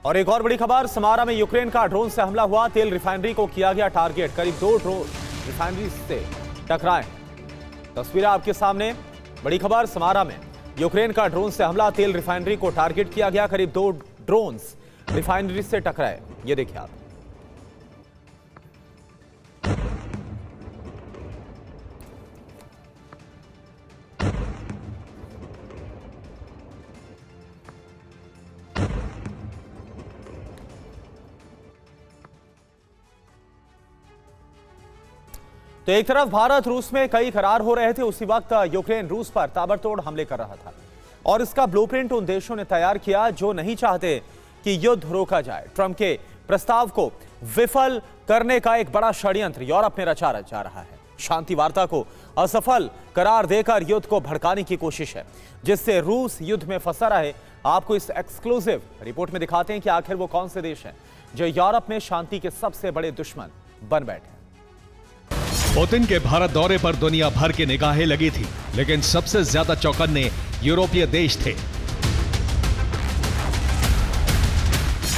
और एक और बड़ी खबर, समारा में यूक्रेन का ड्रोन से हमला हुआ, तेल रिफाइनरी को किया गया टारगेट। करीब 2 ड्रोन रिफाइनरी से टकराए। तस्वीरें आपके सामने। बड़ी खबर, समारा में यूक्रेन का ड्रोन से हमला, तेल रिफाइनरी को टारगेट किया गया। करीब 2 ड्रोन रिफाइनरी से टकराए। ये देखिए आप। तो एक तरफ भारत रूस में कई करार हो रहे थे, उसी वक्त यूक्रेन रूस पर ताबड़तोड़ हमले कर रहा था और इसका ब्लूप्रिंट उन देशों ने तैयार किया जो नहीं चाहते कि युद्ध रोका जाए। ट्रंप के प्रस्ताव को विफल करने का एक बड़ा षड्यंत्र यूरोप में रचा जा रहा है। शांति वार्ता को असफल करार देकर युद्ध को भड़काने की कोशिश है, जिससे रूस युद्ध में फंसा रहे। आपको इस एक्सक्लूसिव रिपोर्ट में दिखाते हैं कि आखिर वो कौन से देश हैं जो यूरोप में शांति के सबसे बड़े दुश्मन बन बैठे। पुतिन के भारत दौरे पर दुनिया भर की निगाहें लगी थी, लेकिन सबसे ज्यादा चौकन्ने यूरोपीय देश थे।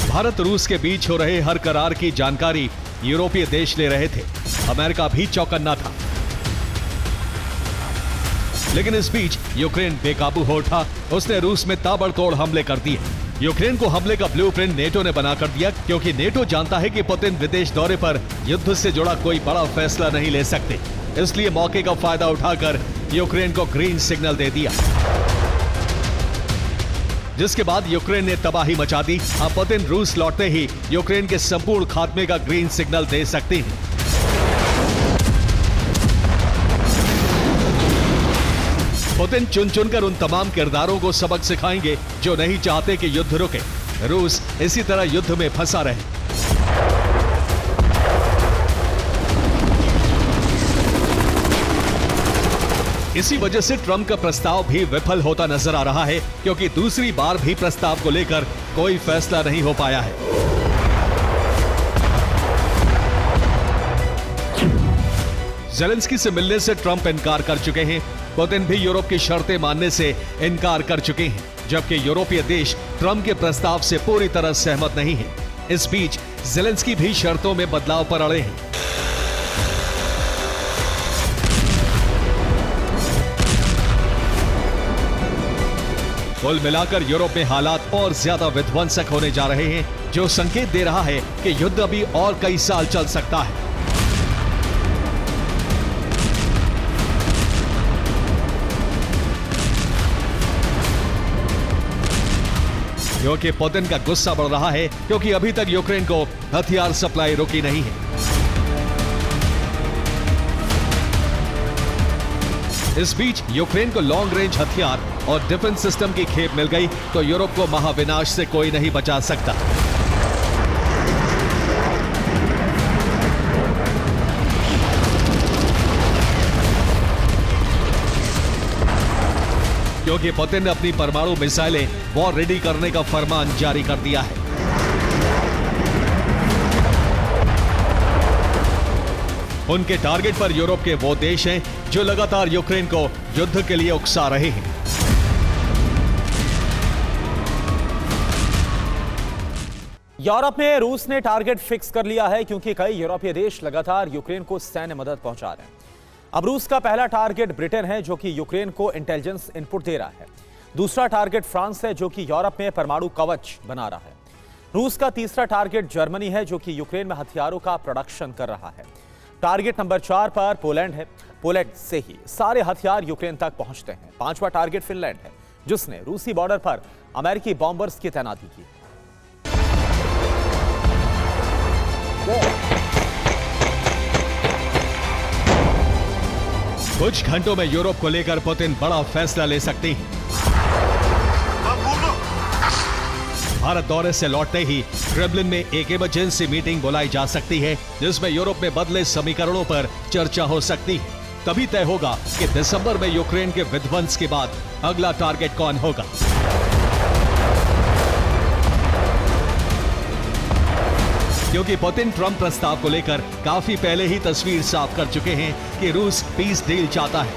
भारत रूस के बीच हो रहे हर करार की जानकारी यूरोपीय देश ले रहे थे। अमेरिका भी चौकन्ना था, लेकिन इस बीच यूक्रेन बेकाबू हो उठा। उसने रूस में ताबड़तोड़ हमले कर दिए। यूक्रेन को हमले का ब्लूप्रिंट नेटो ने बनाकर दिया, क्योंकि नेटो जानता है कि पुतिन विदेश दौरे पर युद्ध से जुड़ा कोई बड़ा फैसला नहीं ले सकते। इसलिए मौके का फायदा उठाकर यूक्रेन को ग्रीन सिग्नल दे दिया, जिसके बाद यूक्रेन ने तबाही मचा दी। अब पुतिन रूस लौटते ही यूक्रेन के संपूर्ण खात्मे का ग्रीन सिग्नल दे सकते हैं। पुतिन चुन चुनकर उन तमाम किरदारों को सबक सिखाएंगे जो नहीं चाहते कि युद्ध रुके। रूस इसी तरह युद्ध में फंसा रहे। इसी वजह से ट्रंप का प्रस्ताव भी विफल होता नजर आ रहा है, क्योंकि दूसरी बार भी प्रस्ताव को लेकर कोई फैसला नहीं हो पाया है। ज़ेलेंस्की से मिलने से ट्रंप इनकार कर चुके हैं। पुतिन भी यूरोप की शर्तें मानने से इनकार कर चुके हैं, जबकि यूरोपीय देश ट्रंप के प्रस्ताव से पूरी तरह सहमत नहीं है। इस बीच ज़ेलेंस्की भी शर्तों में बदलाव पर अड़े हैं। कुल मिलाकर यूरोप में हालात और ज्यादा विध्वंसक होने जा रहे हैं, जो संकेत दे रहा है कि युद्ध अभी और कई साल चल सकता है। क्योंकि पुतिन का गुस्सा बढ़ रहा है, क्योंकि अभी तक यूक्रेन को हथियार सप्लाई रुकी नहीं है। इस बीच यूक्रेन को लॉन्ग रेंज हथियार और डिफेंस सिस्टम की खेप मिल गई तो यूरोप को महाविनाश से कोई नहीं बचा सकता। क्योंकि पुतिन ने अपनी परमाणु मिसाइलें वॉर रेडी करने का फरमान जारी कर दिया है। उनके टारगेट पर यूरोप के वो देश हैं जो लगातार यूक्रेन को युद्ध के लिए उकसा रहे हैं। यूरोप में रूस ने टारगेट फिक्स कर लिया है, क्योंकि कई यूरोपीय देश लगातार यूक्रेन को सैन्य मदद पहुंचा रहे हैं। अब रूस का पहला टारगेट ब्रिटेन है, जो कि यूक्रेन को इंटेलिजेंस इनपुट दे रहा है। दूसरा टारगेट फ्रांस है, जो कि यूरोप में परमाणु कवच बना रहा है। रूस का तीसरा टारगेट जर्मनी है, जो कि यूक्रेन में हथियारों का प्रोडक्शन कर रहा है। टारगेट नंबर 4 पर पोलैंड है। पोलैंड से ही सारे हथियार यूक्रेन तक पहुंचते हैं। 5वां टारगेट फिनलैंड है, जिसने रूसी बॉर्डर पर अमेरिकी बॉम्बर्स की तैनाती की। कुछ घंटों में यूरोप को लेकर पुतिन बड़ा फैसला ले सकते हैं। भारत दौरे से लौटते ही क्रेमलिन में एक इमरजेंसी मीटिंग बुलाई जा सकती है, जिसमें यूरोप में बदले समीकरणों पर चर्चा हो सकती है। तभी तय होगा कि दिसंबर में यूक्रेन के विध्वंस के बाद अगला टारगेट कौन होगा। क्योंकि पुतिन ट्रंप प्रस्ताव को लेकर काफी पहले ही तस्वीर साफ कर चुके हैं कि रूस पीस डील चाहता है।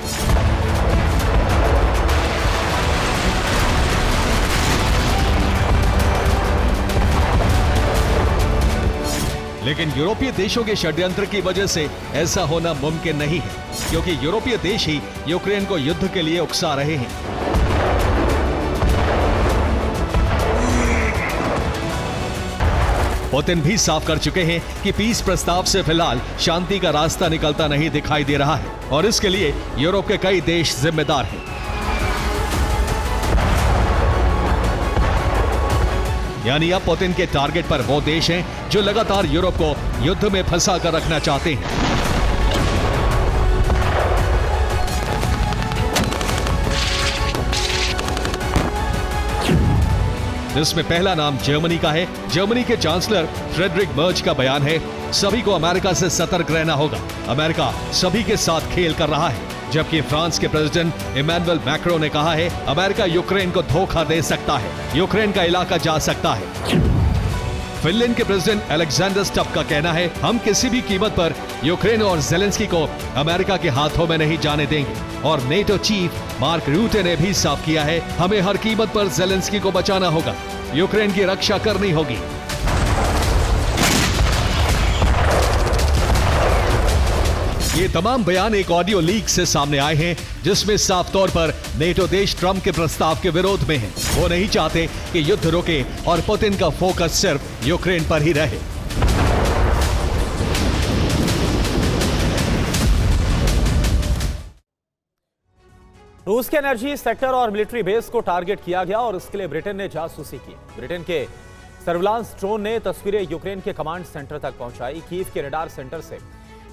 लेकिन यूरोपीय देशों के षड्यंत्र की वजह से ऐसा होना मुमकिन नहीं है, क्योंकि यूरोपीय देश ही यूक्रेन को युद्ध के लिए उकसा रहे हैं। पुतिन भी साफ कर चुके हैं कि पीस प्रस्ताव से फिलहाल शांति का रास्ता निकलता नहीं दिखाई दे रहा है और इसके लिए यूरोप के कई देश जिम्मेदार हैं। यानी अब पुतिन के टारगेट पर वो देश हैं जो लगातार यूरोप को युद्ध में फंसा कर रखना चाहते हैं। इसमें पहला नाम जर्मनी का है। जर्मनी के चांसलर फ्रेडरिक मर्ज का बयान है, सभी को अमेरिका से सतर्क रहना होगा। अमेरिका सभी के साथ खेल कर रहा है। जबकि फ्रांस के प्रेसिडेंट इमैनुअल मैक्रों ने कहा है, अमेरिका यूक्रेन को धोखा दे सकता है, यूक्रेन का इलाका जा सकता है। फिनलैंड के प्रेसिडेंट अलेक्जेंडर स्टब का कहना है, हम किसी भी कीमत पर यूक्रेन और ज़ेलेंस्की को अमेरिका के हाथों में नहीं जाने देंगे। और नेटो चीफ मार्क रूटे ने भी साफ किया है, हमें हर कीमत पर ज़ेलेंस्की को बचाना होगा, यूक्रेन की रक्षा करनी होगी। ये तमाम बयान एक ऑडियो लीक से सामने आए हैं, जिसमें साफ तौर पर नेटो देश ट्रंप के प्रस्ताव के विरोध में हैं। वो नहीं चाहते कि युद्ध रुके और पुतिन का फोकस सिर्फ यूक्रेन पर ही रहे। रूस के एनर्जी सेक्टर और मिलिट्री बेस को टारगेट किया गया और इसके लिए ब्रिटेन ने जासूसी की। ब्रिटेन के सर्विलांस ड्रोन ने तस्वीरें यूक्रेन के कमांड सेंटर तक पहुंचाई। कीव के रडार सेंटर से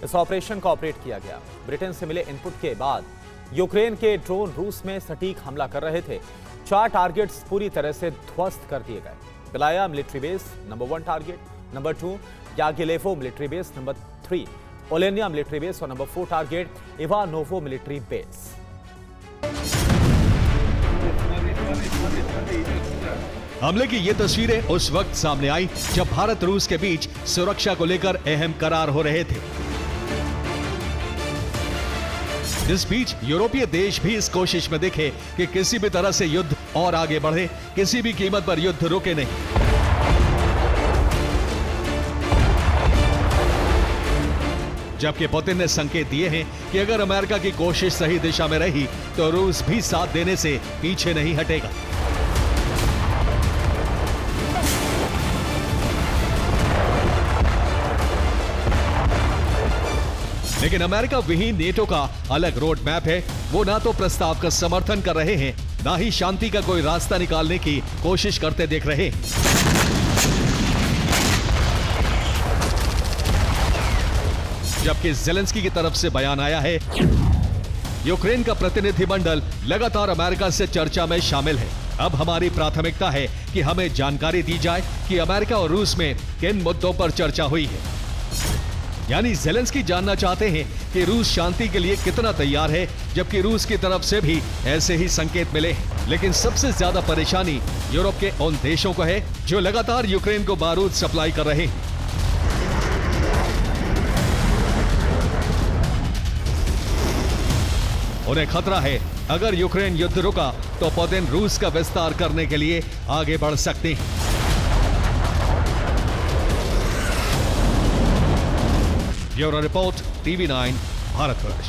इस ऑपरेशन का ऑपरेट किया गया। ब्रिटेन से मिले इनपुट के बाद यूक्रेन के ड्रोन रूस में सटीक हमला कर रहे थे। 4 टारगेट्स पूरी तरह से ध्वस्त कर दिए गए। Belaya military base number 1 target, number 2 यागिलेवो military base, number 3 Olenya military base और number 4 target Ivanovo military base. हमले की ये तस्वीरें उस वक्त सामने आई जब भारत रूस के बीच सुरक्षा को लेकर अहम करार हो रहे थे। इस बीच यूरोपीय देश भी इस कोशिश में दिखे कि किसी भी तरह से युद्ध और आगे बढ़े, किसी भी कीमत पर युद्ध रुके नहीं। जबकि पुतिन ने संकेत दिए हैं कि अगर अमेरिका की कोशिश सही दिशा में रही तो रूस भी साथ देने से पीछे नहीं हटेगा। लेकिन अमेरिका विहीन नेटो का अलग रोड मैप है। वो ना तो प्रस्ताव का समर्थन कर रहे हैं, ना ही शांति का कोई रास्ता निकालने की कोशिश करते देख रहे हैं। जबकि ज़ेलेंस्की की तरफ से बयान आया है, यूक्रेन का प्रतिनिधिमंडल लगातार अमेरिका से चर्चा में शामिल है। अब हमारी प्राथमिकता है कि हमें जानकारी दी जाए कि अमेरिका और रूस में किन मुद्दों पर चर्चा हुई है। यानी ज़ेलेंस्की जानना चाहते हैं कि रूस शांति के लिए कितना तैयार है, जबकि रूस की तरफ से भी ऐसे ही संकेत मिले हैं। लेकिन सबसे ज्यादा परेशानी यूरोप के उन देशों को है जो लगातार यूक्रेन को बारूद सप्लाई कर रहे हैं। उन्हें खतरा है, अगर यूक्रेन युद्ध रुका तो पुतिन रूस का विस्तार करने के लिए आगे बढ़ सकते हैं। Bureau report, TV9 Bharatvarsh.